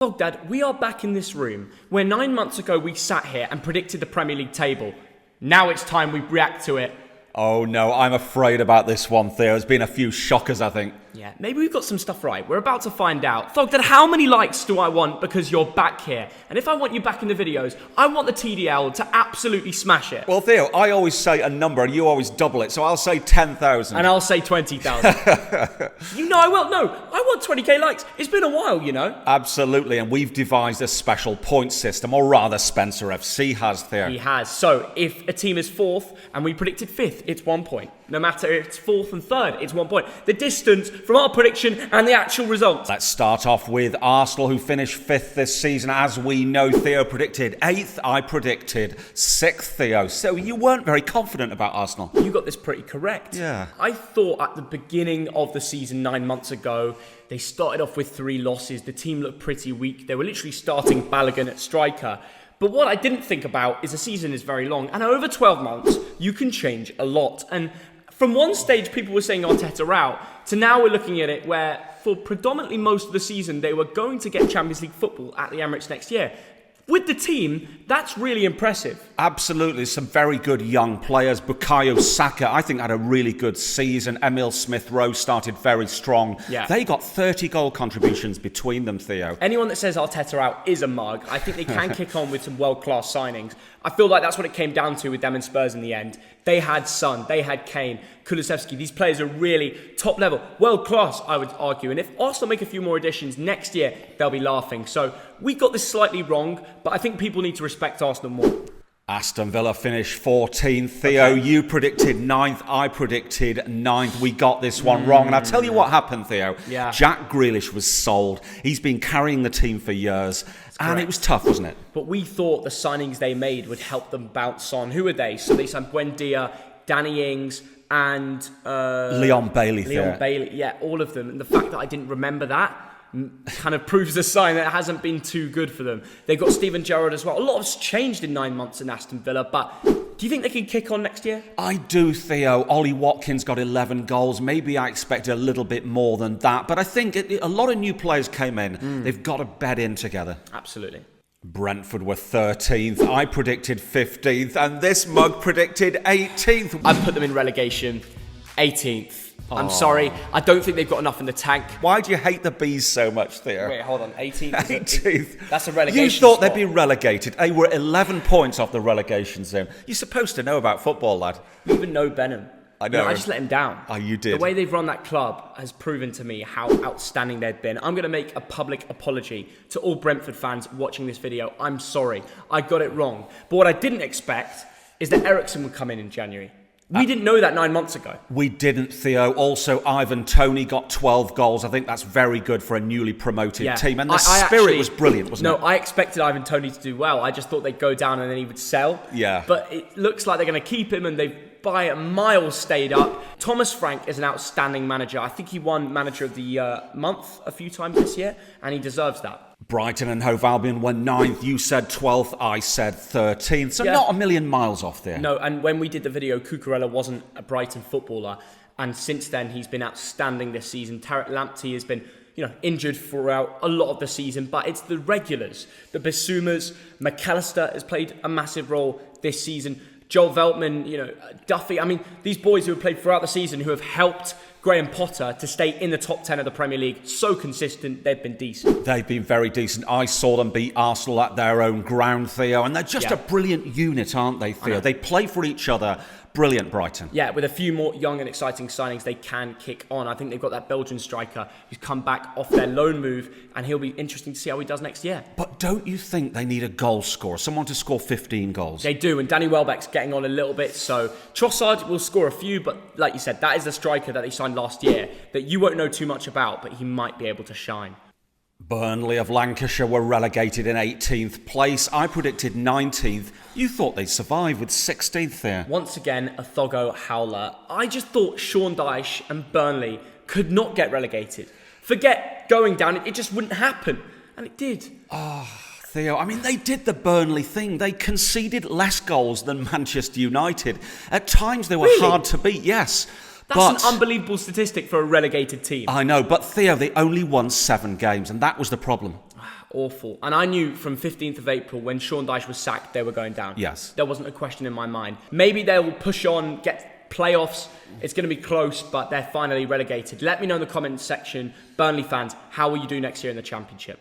Oh, Dad, we are back in this room where 9 months ago we sat here and predicted the Premier League table. Now it's time we react to it. Oh no, I'm afraid about this one, Theo. There's been a few shockers, I think. Yeah, maybe we've got some stuff right. We're about to find out. Thogden, how many likes do I want because you're back here? And if I want you back in the videos, I want the TDL to absolutely smash it. Well, Theo, I always say a number and you always double it, so I'll say 10,000. And I'll say 20,000. You know I will. No, I want 20k likes. It's been a while, you know. Absolutely, and we've devised a special point system, or rather Spencer FC has, Theo. He has. So if a team is fourth and we predicted fifth, it's 1 point. No matter if it's fourth and third, it's 1 point. The distance from our prediction and the actual result. Let's start off with Arsenal, who finished fifth this season. As we know, Theo predicted eighth. I predicted sixth, Theo. So you weren't very confident about Arsenal. You got this pretty correct. Yeah. I thought at the beginning of the season 9 months ago, they started off with 3 losses. The team looked pretty weak. They were literally starting Balogun at striker. But what I didn't think about is the season is very long. And over 12 months, you can change a lot. And from one stage, people were saying Arteta out, to now we're looking at it where for predominantly most of the season, they were going to get Champions League football at the Emirates next year. With the team, that's really impressive. Absolutely, some very good young players. Bukayo Saka, I think, had a really good season. Emil Smith-Rowe started very strong. Yeah. They got 30 goal contributions between them, Theo. Anyone that says Arteta out is a mug. I think they can kick on with some world-class signings. I feel like that's what it came down to with them and Spurs in the end. They had Son, they had Kane, Kulusevski. These players are really top level, world-class, I would argue. And if Arsenal make a few more additions next year, they'll be laughing. So we got this slightly wrong, but I think people need to respect Arsenal more. Aston Villa finished 14th. Theo, you predicted 9th. I predicted 9th. We got this one wrong. And I'll tell you what happened, Theo. Yeah. Jack Grealish was sold. He's been carrying the team for years. And it was tough, wasn't it? But we thought the signings they made would help them bounce on. Who are they? So they signed Buendia, Danny Ings, and Leon Bailey. Leon Bailey. Yeah, all of them. And the fact that I didn't remember that kind of proves a sign that it hasn't been too good for them. They've got Steven Gerrard as well. A lot has changed in 9 months in Aston Villa, but do you think they can kick on next year? I do, Theo. Ollie Watkins got 11 goals. Maybe I expected a little bit more than that, but I think a lot of new players came in. They've got to bed in together. Absolutely. Brentford were 13th. I predicted 15th, and this mug predicted 18th. I put them in relegation, 18th. I'm sorry. I don't think they've got enough in the tank. Why do you hate the Bees so much, Theo? Wait, hold on. 18th? 18th. That's a relegation You thought spot. they'd be relegated. They were 11 points off the relegation zone. You're supposed to know about football, lad. You even know Benham. I know. I just let him down. Oh, you did. The way they've run that club has proven to me how outstanding they've been. I'm going to make a public apology to all Brentford fans watching this video. I'm sorry. I got it wrong. But what I didn't expect is that Eriksen would come in January. We didn't know that 9 months ago. We didn't, Theo. Also, Ivan Toney got 12 goals. I think that's very good for a newly promoted team. And the spirit was brilliant, wasn't it? No, I expected Ivan Toney to do well. I just thought they'd go down and then he would sell. Yeah. But it looks like they're going to keep him and they've by a mile stayed up. Thomas Frank is an outstanding manager. I think he won Manager of the Month a few times this year, and he deserves that. Brighton and Hove Albion were 9th. You said 12th. I said 13th. So not a million miles off there. No, and when we did the video, Cucurella wasn't a Brighton footballer. And since then, he's been outstanding this season. Tarek Lamptey has been injured throughout a lot of the season. But it's the regulars. The Bissoumas. McAllister has played a massive role this season. Joel Veltman, Duffy. I mean, these boys who have played throughout the season who have helped Graham Potter to stay in the top 10 of the Premier League. So consistent, they've been decent. They've been very decent. I saw them beat Arsenal at their own ground, Theo, and they're just a brilliant unit, aren't they, Theo? They play for each other. Brilliant, Brighton. Yeah, with a few more young and exciting signings, they can kick on. I think they've got that Belgian striker who's come back off their loan move, and he'll be interesting to see how he does next year. But don't you think they need a goal scorer, someone to score 15 goals? They do, and Danny Welbeck's getting on a little bit, so Trossard will score a few, but like you said, that is the striker that they signed last year that you won't know too much about, but he might be able to shine. Burnley of Lancashire were relegated in 18th place. I predicted 19th. You thought they'd survive with 16th there. Once again, a Thoggo howler. I just thought Sean Dyche and Burnley could not get relegated. Forget going down, it just wouldn't happen. And it did. Theo, I mean, they did the Burnley thing. They conceded less goals than Manchester United. At times they were hard to beat, yes. That's an unbelievable statistic for a relegated team. I know, but Theo, they only won 7 games, and that was the problem. Awful. And I knew from 15th of April when Sean Dyche was sacked, they were going down. Yes. There wasn't a question in my mind. Maybe they'll push on, get playoffs. It's going to be close, but they're finally relegated. Let me know in the comments section, Burnley fans, how will you do next year in the Championship?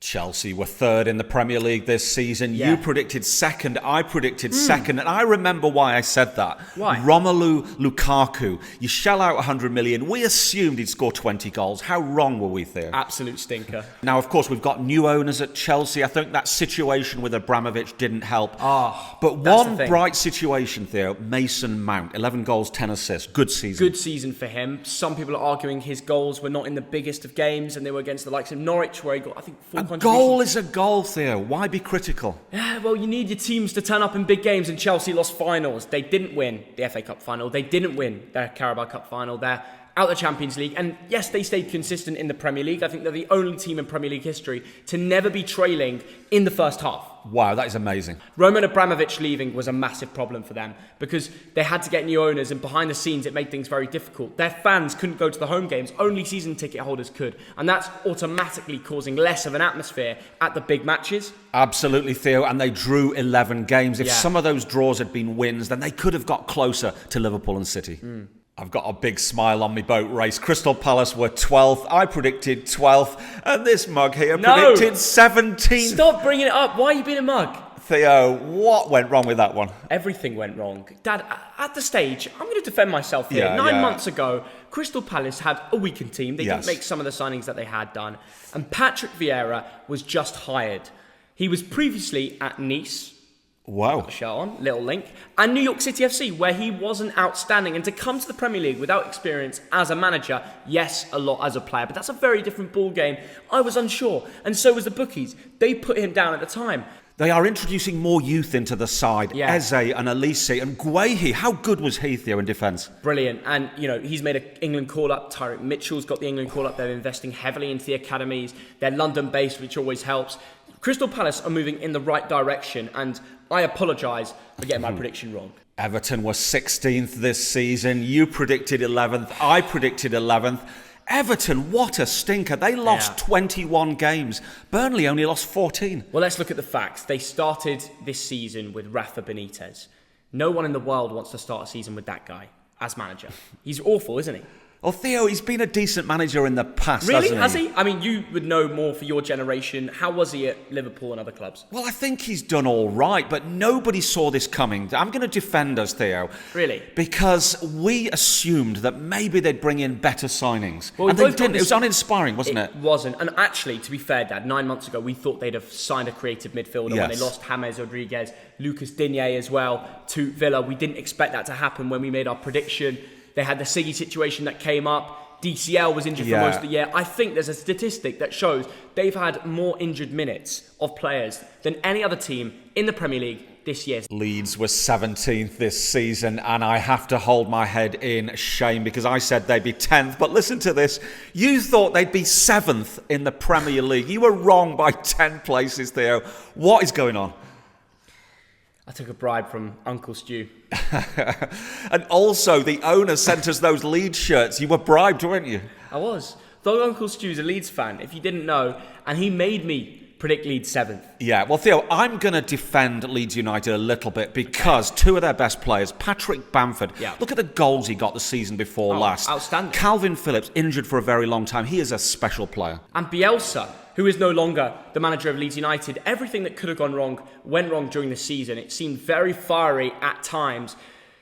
Chelsea were third in the Premier League this season. Yeah. You predicted second. I predicted second. And I remember why I said that. Why? Romelu Lukaku. You shell out 100 million. We assumed he'd score 20 goals. How wrong were we, Theo? Absolute stinker. Now, of course, we've got new owners at Chelsea. I think that situation with Abramovich didn't help. But one bright situation, Theo, Mason Mount. 11 goals, 10 assists. Good season. Good season for him. Some people are arguing his goals were not in the biggest of games and they were against the likes of Norwich, where he got, I think, 4 A goal is a goal, Theo. Why be critical? Yeah, well, you need your teams to turn up in big games, and Chelsea lost finals. They didn't win the FA Cup final. They didn't win their Carabao Cup final. They're out the Champions League. And yes, they stayed consistent in the Premier League. I think they're the only team in Premier League history to never be trailing in the first half. Wow, that is amazing. Roman Abramovich leaving was a massive problem for them because they had to get new owners, and behind the scenes it made things very difficult. Their fans couldn't go to the home games, only season ticket holders could, and that's automatically causing less of an atmosphere at the big matches. Absolutely, Theo, and they drew 11 games. If Yeah. some of those draws had been wins, then they could have got closer to Liverpool and City. I've got a big smile on my boat race. Crystal Palace were 12th. I predicted 12th. And this mug here predicted 17th. Stop bringing it up. Why are you being a mug? Theo, what went wrong with that one? Everything went wrong. Dad, at the stage, I'm going to defend myself here. Yeah, 9 yeah. months ago, Crystal Palace had a weakened team. They Yes. didn't make some of the signings that they had done. And Patrick Vieira was just hired. He was previously at Nice. Wow. Shout on, little link. And New York City FC, where he wasn't outstanding. And to come to the Premier League without experience as a manager, yes, a lot as a player, but that's a very different ball game. I was unsure, and so was the bookies. They put him down at the time. They are introducing more youth into the side. Yeah. Eze and Elise and Guehi. How good was he, Theo, in defence? Brilliant. And, you know, he's made an England call-up. Tyrick Mitchell's got the England call-up. They're investing heavily into the academies. They're London-based, which always helps. Crystal Palace are moving in the right direction, and I apologise for getting my prediction wrong. Everton were 16th this season. You predicted 11th. I predicted 11th. Everton, what a stinker. They lost 21 games. Burnley only lost 14. Well, let's look at the facts. They started this season with Rafa Benitez. No one in the world wants to start a season with that guy as manager. He's awful, isn't he? Well, Theo, he's been a decent manager in the past, Really? hasn't he? Has he? I mean, you would know more for your generation. How was he at Liverpool and other clubs? Well, I think he's done all right, but nobody saw this coming. I'm going to defend us, Theo. Really? Because we assumed that maybe they'd bring in better signings. Well, and we they both got didn't. It this- was uninspiring, wasn't it? It wasn't. And actually, to be fair, Dad, 9 months ago, we thought they'd have signed a creative midfielder when they Yes. lost James Rodriguez, Lucas Digne as well to Villa. We didn't expect that to happen when we made our prediction. They had the Siggy situation that came up. DCL was injured for most of the year. I think there's a statistic that shows they've had more injured minutes of players than any other team in the Premier League this year. Leeds were 17th this season, and I have to hold my head in shame because I said they'd be 10th. But listen to this. You thought they'd be 7th in the Premier League. You were wrong by 10 places, Theo. What is going on? I took a bribe from Uncle Stu. And also, the owner sent us those Leeds shirts. You were bribed, weren't you? I was. Though Uncle Stu's a Leeds fan, if you didn't know, and he made me predict Leeds 7th. Yeah, well, Theo, I'm going to defend Leeds United a little bit because two of their best players, Patrick Bamford, look at the goals he got the season before last. Outstanding. Calvin Phillips, injured for a very long time. He is a special player. And Bielsa, who is no longer the manager of Leeds United, everything that could have gone wrong went wrong during the season. It seemed very fiery at times.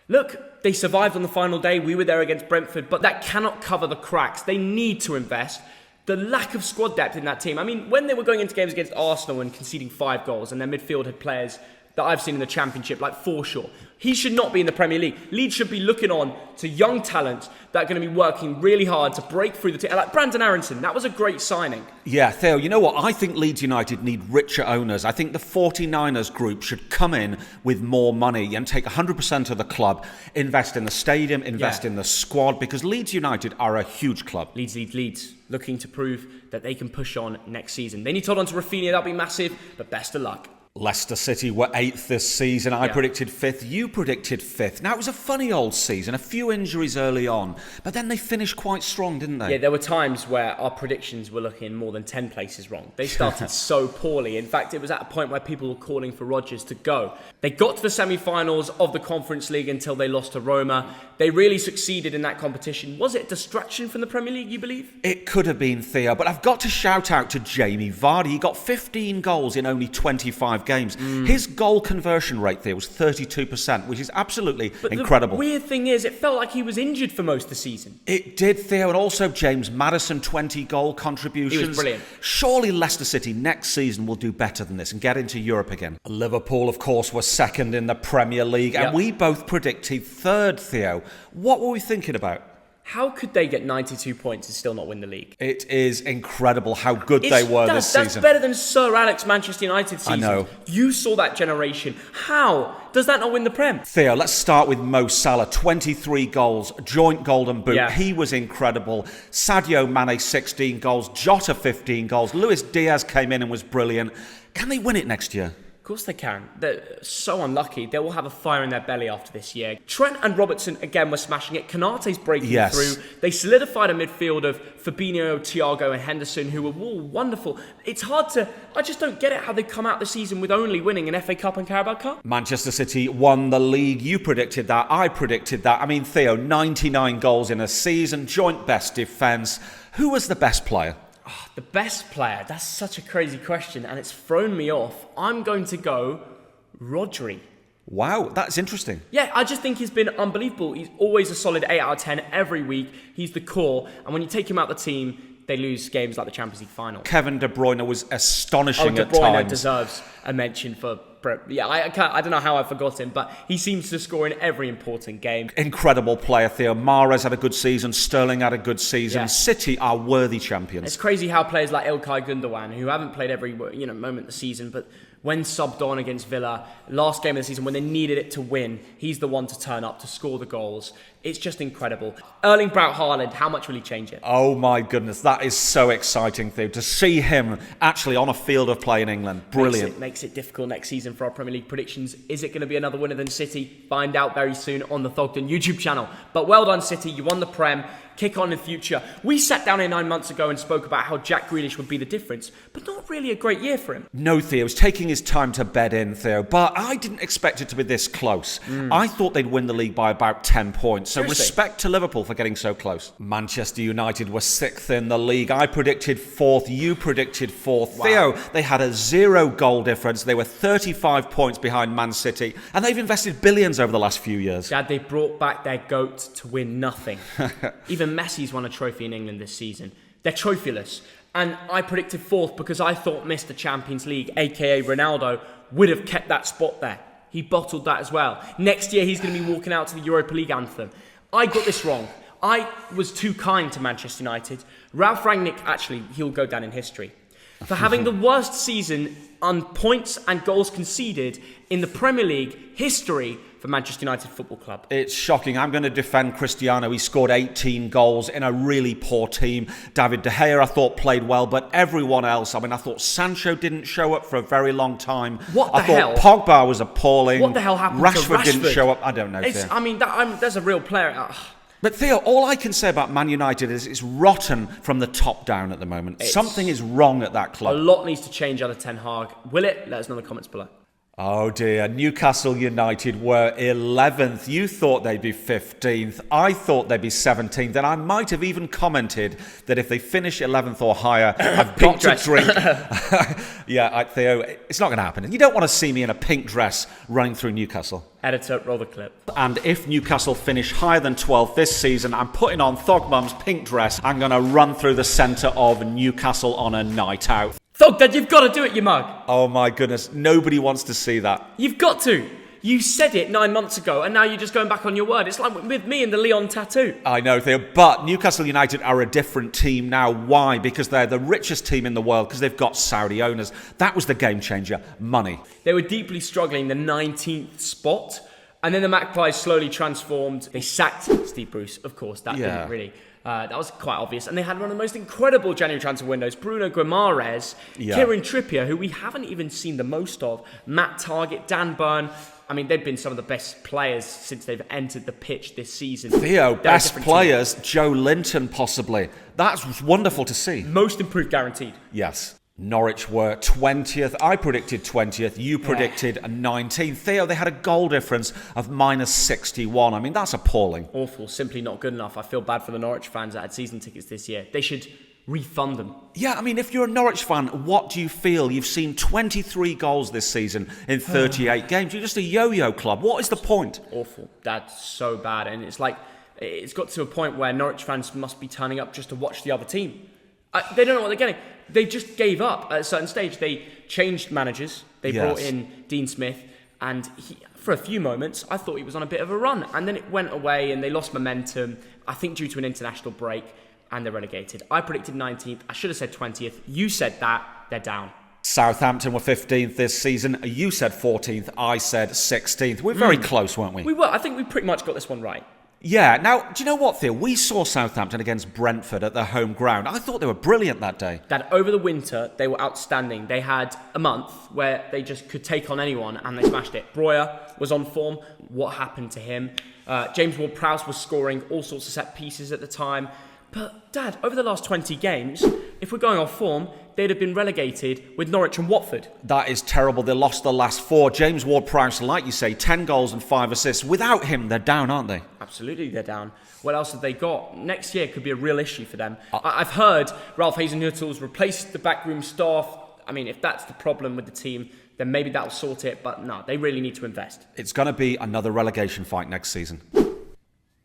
Look, they survived on the final day. We were there against Brentford, but that cannot cover the cracks. They need to invest. The lack of squad depth in that team. I mean, when they were going into games against Arsenal and conceding 5 goals, and their midfield had players that I've seen in the Championship, like Forshaw, he should not be in the Premier League. Leeds should be looking on to young talents that are going to be working really hard to break through the team. Like Brandon Aronson, that was a great signing. Yeah, Theo, you know what? I think Leeds United need richer owners. I think the 49ers group should come in with more money and take 100% of the club, invest in the stadium, invest in the squad, because Leeds United are a huge club. Leeds, looking to prove that they can push on next season. They need to hold on to Rafinha, that'll be massive, but best of luck. Leicester City were 8th this season. I predicted 5th. You predicted 5th. Now, it was a funny old season. A few injuries early on, but then they finished quite strong, didn't they? Yeah, there were times where our predictions were looking more than 10 places wrong. They started so poorly. In fact, it was at a point where people were calling for Rodgers to go. They got to the semi-finals of the Conference League until they lost to Roma. They really succeeded in that competition. Was it a distraction from the Premier League, you believe? It could have been, Theo, but I've got to shout out to Jamie Vardy. He got 15 goals in only 25 games. His goal conversion rate, Theo, was 32%, which is absolutely incredible. The weird thing is, it felt like he was injured for most of the season. It did, Theo, and also James Maddison, 20 goal contributions. He was brilliant. Surely Leicester City next season will do better than this and get into Europe again. Liverpool, of course, were second in the Premier League, and we both predicted third, Theo. What were we thinking about? How could they get 92 points and still not win the league? It is incredible how good they were this season. That's better than Sir Alex Manchester United season. I know. You saw that generation. How does that not win the Prem? Theo, let's start with Mo Salah. 23 goals, joint golden boot. Yeah. He was incredible. Sadio Mane, 16 goals. Jota, 15 goals. Luis Diaz came in and was brilliant. Can they win it next year? Of course they can. They're so unlucky. They will have a fire in their belly after this year. Trent and Robertson, again, were smashing it. Konate's breaking through. They solidified a midfield of Fabinho, Thiago and Henderson, who were all wonderful. It's hard to... I just don't get it how they come out the season with only winning an FA Cup and Carabao Cup. Manchester City won the league. You predicted that. I predicted that. I mean, Theo, 99 goals in a season. Joint best defence. Who was the best player? The best player? That's such a crazy question, and it's thrown me off. I'm going to go Rodri. Wow, that's interesting. Yeah, I just think he's been unbelievable. He's always a solid 8 out of 10 every week. He's the core, and when you take him out of the team, they lose games like the Champions League final. Kevin De Bruyne was astonishing De at Bruyne times. deserves a mention for... Yeah, I don't know how I forgot him, but he seems to score in every important game. Incredible player, Theo. Mahrez had a good season. Sterling had a good season. Yeah. City are worthy champions. It's crazy how players like Ilkay Gundogan, who haven't played every moment of the season, but when subbed on against Villa, last game of the season, when they needed it to win, he's the one to turn up to score the goals. It's just incredible. Erling Braut Haaland, how much will he change it? Oh my goodness, that is so exciting, Theo. To see him actually on a field of play in England, brilliant. Makes it difficult next season for our Premier League predictions. Is it going to be another winner than City? Find out very soon on the Thogden YouTube channel. But well done, City. You won the Prem. Kick on in the future. We sat down here 9 months ago and spoke about how Jack Grealish would be the difference, but not really a great year for him. No, Theo. He was taking his time to bed in, Theo, but I didn't expect it to be this close. I thought they'd win the league by about 10 points, so Seriously? respect to Liverpool for getting so close. Manchester United were 6th in the league. I predicted 4th. You predicted 4th. Wow. Theo, they had a 0 goal difference. They were 35 points behind Man City, and they've invested billions over the last few years. Dad, they brought back their GOAT to win nothing. Even Messi's won a trophy in England this season. They're trophyless. And I predicted 4th because I thought Mr. Champions League, aka Ronaldo, would have kept that spot there. He bottled that as well. Next year, he's going to be walking out to the Europa League anthem. I got this wrong. I was too kind to Manchester United. Ralph Rangnick, actually, he'll go down in history for having the worst season on points and goals conceded in the Premier League history for Manchester United Football Club. It's shocking. I'm going to defend Cristiano. He scored 18 goals in a really poor team. David De Gea, I thought, played well, but everyone else, I thought Sancho didn't show up for a very long time. What the hell? I thought Pogba was appalling. What the hell happened to Rashford? Didn't show up. I don't know, Theo. There's a real player. But Theo, all I can say about Man United is it's rotten from the top down at the moment. Something is wrong at that club. A lot needs to change under Ten Hag. Will it? Let us know in the comments below. Oh dear, Newcastle United were 11th. You thought they'd be 15th. I thought they'd be 17th. And I might have even commented that if they finish 11th or higher, I've got to drink. Theo, it's not going to happen. You don't want to see me in a pink dress running through Newcastle. Editor, roll the clip. And if Newcastle finish higher than 12th this season, I'm putting on Thogmum's pink dress. I'm going to run through the centre of Newcastle on a night out. Thogdad, you've got to do it, you mug. Oh my goodness, nobody wants to see that. You've got to. You said it 9 months ago, and now you're just going back on your word. It's like with me and the Leon tattoo. I know, Theo, but Newcastle United are a different team now. Why? Because they're the richest team in the world, because they've got Saudi owners. That was the game changer, money. They were deeply struggling, the 19th spot, and then the Magpies slowly transformed. They sacked Steve Bruce, of course. That didn't really That was quite obvious. And they had one of the most incredible January transfer windows. Bruno Guimaraes, Kieran Trippier, who we haven't even seen the most of, Matt Targett, Dan Burn. I mean, they've been some of the best players since they've entered the pitch this season. Theo, best players, Joe Linton possibly. That's wonderful to see. Most improved guaranteed. Yes. Norwich were 20th. I predicted 20th. You predicted 19th. Theo, they had a goal difference of minus 61. I mean, that's appalling. Awful. Simply not good enough. I feel bad for the Norwich fans that had season tickets this year. They should refund them. Yeah, I mean, if you're a Norwich fan, what do you feel? You've seen 23 goals this season in 38 games. You're just a yo-yo club. What is the point? Awful. That's so bad. And it's like, it's got to a point where Norwich fans must be turning up just to watch the other team. They don't know what they're getting. They just gave up at a certain stage. They changed managers. They brought in Dean Smith. And for a few moments, I thought he was on a bit of a run. And then it went away and they lost momentum, I think due to an international break. And they're relegated. I predicted 19th. I should have said 20th. You said that. They're down. Southampton were 15th this season. You said 14th. I said 16th. We're very close, weren't we? We were. I think we pretty much got this one right. Yeah. Now, do you know what, Theo? We saw Southampton against Brentford at their home ground. I thought they were brilliant that day. That over the winter, they were outstanding. They had a month where they just could take on anyone and they smashed it. Breuer was on form. What happened to him? James Ward-Prowse was scoring all sorts of set pieces at the time. But, Dad, over the last 20 games, if we're going off form, they'd have been relegated with Norwich and Watford. That is terrible. They lost the last 4. James Ward-Prowse, like you say, 10 goals and 5 assists. Without him, they're down, aren't they? Absolutely, they're down. What else have they got? Next year could be a real issue for them. I've heard Ralph Hasenhüttl's replaced the backroom staff. I mean, if that's the problem with the team, then maybe that'll sort it. But no, they really need to invest. It's going to be another relegation fight next season.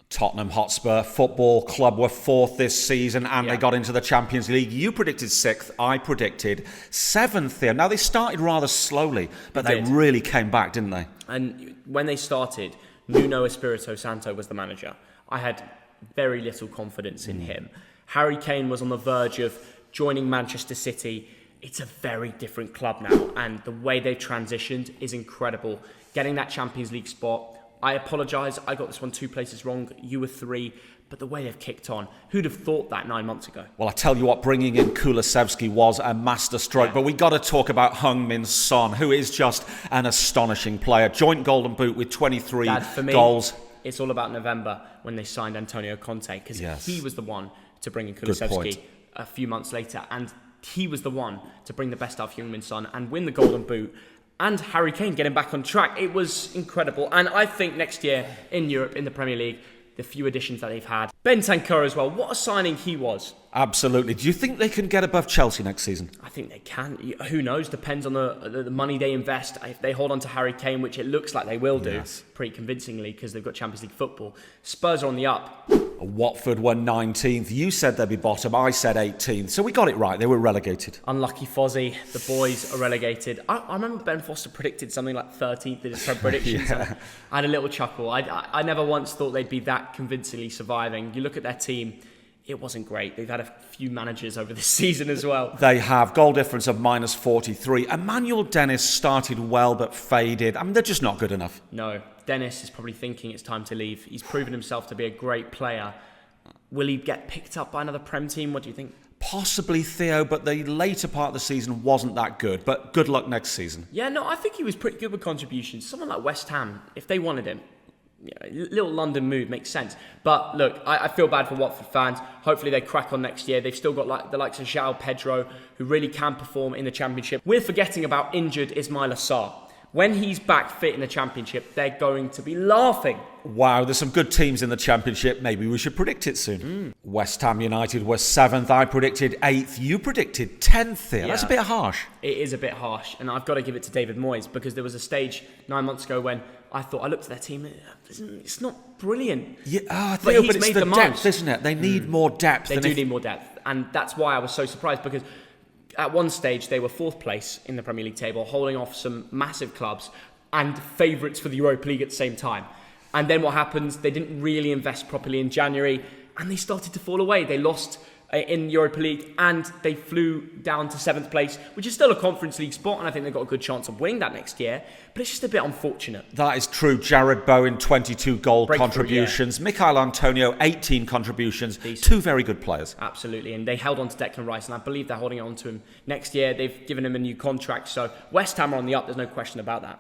Tottenham Hotspur Football Club were 4th this season and they got into the Champions League. You predicted 6th, I predicted 7th here. Now, they started rather slowly, but they really came back, didn't they? And when they started, Nuno Espirito Santo was the manager. I had very little confidence in him. Harry Kane was on the verge of joining Manchester City. It's a very different club now, and the way they've transitioned is incredible. Getting that Champions League spot, I apologise, I got this one 2 places wrong, you were 3, but the way they've kicked on, who'd have thought that 9 months ago? Well, I tell you what, bringing in Kulusevski was a masterstroke, but we got to talk about Heung-min Son, who is just an astonishing player. Joint Golden Boot with 23 Dad, for me, goals. It's all about November when they signed Antonio Conte, because he was the one to bring in Kulusevski a few months later, and he was the one to bring the best out of Heung-min Son and win the Golden Boot. And Harry Kane getting back on track. It was incredible. And I think next year in Europe, in the Premier League, the few additions that they've had. Bentancur as well. What a signing he was. Absolutely. Do you think they can get above Chelsea next season? I think they can. Who knows? Depends on the money they invest. If they hold on to Harry Kane, which it looks like they will do, pretty convincingly because they've got Champions League football. Spurs are on the up. Watford were 19th. You said they'd be bottom. I said 18th. So we got it right. They were relegated. Unlucky Fozzie. The boys are relegated. I remember Ben Foster predicted something like 13th in his predictions. I had a little chuckle. I never once thought they'd be that convincingly surviving. You look at their team, it wasn't great. They've had a few managers over this season as well. They have. Goal difference of minus 43. Emmanuel Dennis started well but faded. I mean, they're just not good enough. No. Dennis is probably thinking it's time to leave. He's proven himself to be a great player. Will he get picked up by another Prem team? What do you think? Possibly, Theo, but the later part of the season wasn't that good. But good luck next season. Yeah, no, I think he was pretty good with contributions. Someone like West Ham, if they wanted him, little London move makes sense. But look, I feel bad for Watford fans. Hopefully they crack on next year. They've still got the likes of João Pedro, who really can perform in the Championship. We're forgetting about injured Ismail Assar. When he's back fit in the Championship, they're going to be laughing. Wow, there's some good teams in the Championship. Maybe we should predict it soon. West Ham United were 7th. I predicted 8th. You predicted 10th here. Yeah. That's a bit harsh. It is a bit harsh. And I've got to give it to David Moyes, because there was a stage 9 months ago when I looked at their team, it's not brilliant. Yeah, but it's the depth, isn't it? They need more depth. They do need more depth. And that's why I was so surprised, because at one stage, they were 4th place in the Premier League table, holding off some massive clubs and favourites for the Europa League at the same time. And then what happens? They didn't really invest properly in January, and they started to fall away. They lost in Europa League, and they flew down to 7th place, which is still a Conference League spot, and I think they've got a good chance of winning that next year. But it's just a bit unfortunate. That is true. Jared Bowen, 22 goal Breakthrough, contributions. Mikhail Antonio, 18 contributions. Two very good players. Absolutely, and they held on to Declan Rice, and I believe they're holding on to him next year. They've given him a new contract, so West Ham are on the up. There's no question about that.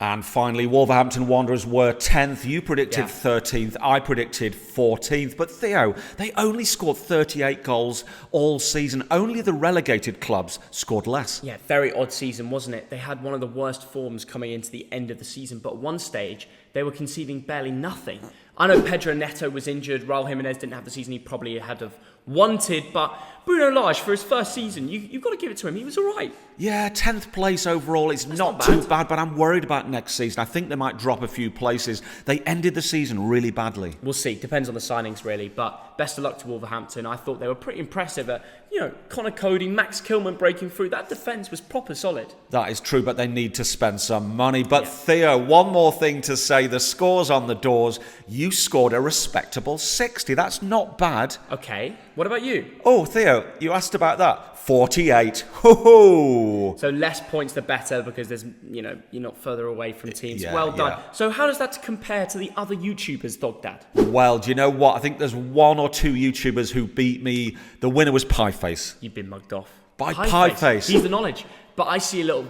And finally, Wolverhampton Wanderers were 10th. You predicted 13th. I predicted 14th. But Theo, they only scored 38 goals all season. Only the relegated clubs scored less. Yeah, very odd season, wasn't it? They had one of the worst forms coming into the end of the season, but at one stage, they were conceding barely nothing. I know Pedro Neto was injured. Raul Jimenez didn't have the season he probably had have wanted, but Bruno Lage, for his first season, you've got to give it to him. He was all right. Yeah, 10th place overall. It's not too bad, but I'm worried about next season. I think they might drop a few places. They ended the season really badly. We'll see. Depends on the signings, really. But best of luck to Wolverhampton. I thought they were pretty impressive at, Connor Cody, Max Kilman breaking through. That defence was proper solid. That is true, but they need to spend some money. But Theo, one more thing to say. The score's on the doors. You scored a respectable 60. That's not bad. Okay. What about you? Oh, Theo, you asked about that. 48. Ho-ho! So less points the better because there's, you're not further away from teams. Yeah, well done. yeah. So how does that compare to the other YouTubers, Dog Dad? Well, do you know what? I think there's one or two YouTubers who beat me. The winner was Pieface. You've been mugged off. By Pieface. He's the knowledge. But I see a little,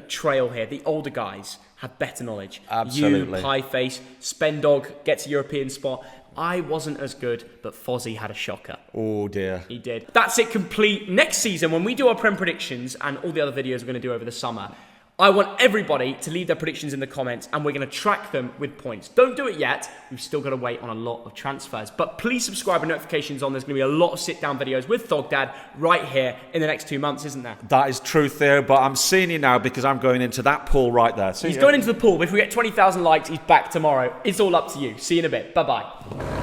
trail here. The older guys have better knowledge. Absolutely. You, Pieface, Spendog gets a European spot. I wasn't as good, but Fozzie had a shocker. Oh dear. He did. That's it complete. Next season, when we do our Prem predictions and all the other videos we're going to do over the summer, I want everybody to leave their predictions in the comments and we're going to track them with points. Don't do it yet. We've still got to wait on a lot of transfers. But please subscribe and notifications on. There's going to be a lot of sit-down videos with Thogdad right here in the next 2 months, isn't there? That is true, Theo, but I'm seeing you now because I'm going into that pool right there. He's going into the pool. If we get 20,000 likes, he's back tomorrow. It's all up to you. See you in a bit. Bye-bye.